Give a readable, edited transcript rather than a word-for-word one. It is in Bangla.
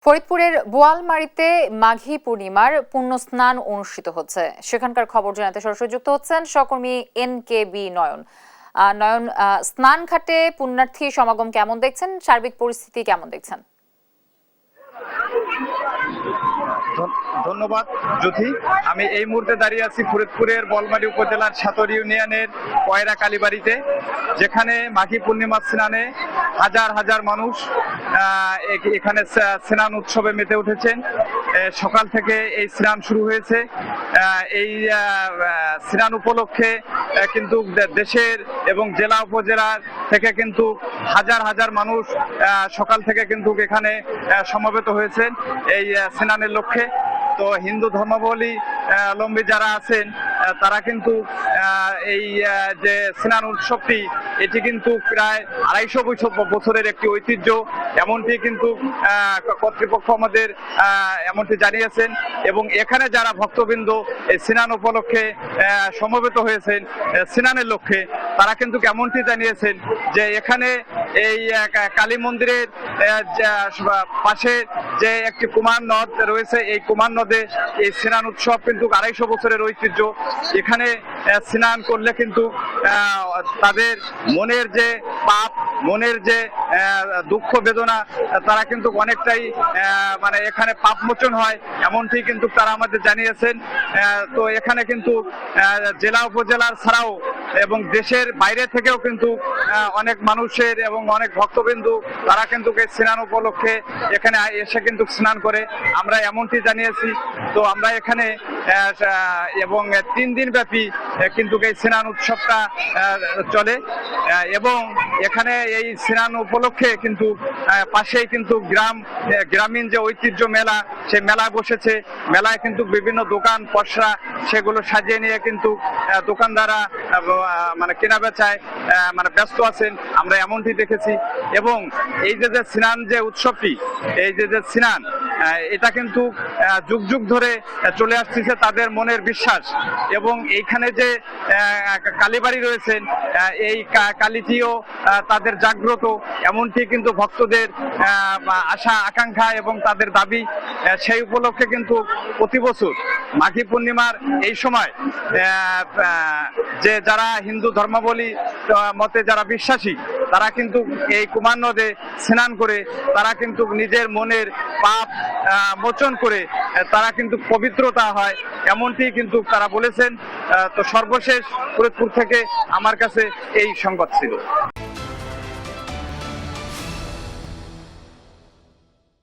ফরিদপুরের বোয়ালমারীতে মাঘী পূর্ণিমার পুণ্য স্নান অনুষ্ঠিত হচ্ছে। সেখানকার খবর জানাতে সরাসরি যুক্ত হচ্ছেন সহকর্মী NKB নয়ন। নয়ন, স্নান ঘাটে পুণ্যার্থী সমাগম কেমন দেখছেন, সার্বিক পরিস্থিতি কেমন দেখছেন? ধন্যবাদ জ্যোতি। আমি এই মুহূর্তে দাঁড়িয়ে আছি ফরিদপুরের বোয়ালমারী উপজেলার সাতর ইউনিয়নের কয়রা কালীবাড়িতে, যেখানে মাঘী পূর্ণিমা স্নানে হাজার হাজার মানুষ এখানে স্নান উৎসবে মেতে উঠেছেন। সকাল থেকে এই স্নান শুরু হয়েছে। এই স্নান উপলক্ষে কিন্তু দেশের এবং জেলা উপজেলার থেকে কিন্তু হাজার হাজার মানুষ সকাল থেকে কিন্তু এখানে সমবেত হয়েছেন এই স্নানের লক্ষ্যে। তো হিন্দু ধর্মাবলম্বী যারা আছেন তারা কিন্তু এই যে স্নান উৎসবটি, এটি কিন্তু প্রায় 250 বছরের একটি ঐতিহ্য, এমনটি কিন্তু কর্তৃপক্ষ আমাদের এমনটি জানিয়েছেন। এবং এখানে যারা ভক্তবৃন্দ এই স্নান উপলক্ষে সমবেত হয়েছেন স্নানের লক্ষ্যে, তারা কিন্তু এমনটি জানিয়েছেন যে এখানে এই কালী মন্দিরের পাশে যে একটি কুমার নদ রয়েছে, এই কুমার নদে এই স্নান উৎসব কিন্তু 250 বছরের ঐতিহ্য। এখানে স্নান করলে কিন্তু তাদের মনের যে পাপ, মনের যে দুঃখ বেদনা, তারা কিন্তু অনেকটাই মানে এখানে পাপ মোচন হয়, এমনটি কিন্তু তারা আমাদের জানিয়েছেন। তো এখানে কিন্তু জেলা উপজেলার ছাড়াও এবং দেশের বাইরে থেকেও কিন্তু অনেক মানুষের এবং অনেক ভক্তবিন্দু তারা কিন্তু এই স্নান উপলক্ষে এখানে এসে কিন্তু স্নান করে, আমরা এমনটি জানিয়েছি। তো আমরা এখানে এবং 3 দিন ব্যাপী কিন্তু এই স্নান উৎসবটা চলে। এবং এখানে এই স্নান উপলক্ষে কিন্তু পাশেই কিন্তু গ্রামীণ যে ঐতিহ্য মেলা, সেই মেলায় বসেছে। মেলায় কিন্তু বিভিন্ন দোকান পসরা সেগুলো সাজিয়ে নিয়ে কিন্তু দোকানদাররা মানে কেনা বেচায় মানে ব্যস্ত আছেন, আমরা এমনটি দেখেছি। এবং এই যে স্নান যে উৎসবটি, এই যে স্নান, এটা কিন্তু যুগ যুগ ধরে চলে আসতেছে তাদের মনের বিশ্বাস। এবং এইখানে যে কালীবাড়ি রয়েছেন, এই কালীটিও তাদের জাগ্রত, এমনটি কিন্তু ভক্তদের আশা আকাঙ্ক্ষা এবং তাদের দাবি। সেই উপলক্ষে কিন্তু প্রতি বছর মাঘী পূর্ণিমার এই সময় যে যারা হিন্দু ধর্মাবলী মতে যারা বিশ্বাসী, তারা কিন্তু এই কুমার নদে স্নান করে তারা কিন্তু নিজের মনের পাপ মোচন করে তারা কিন্তু পবিত্রতা হয়, এমনটি কিন্তু তারা বলেছেন। তো সর্বশেষ ফরিদপুর থেকে আমার কাছে এই সংবাদ ছিল।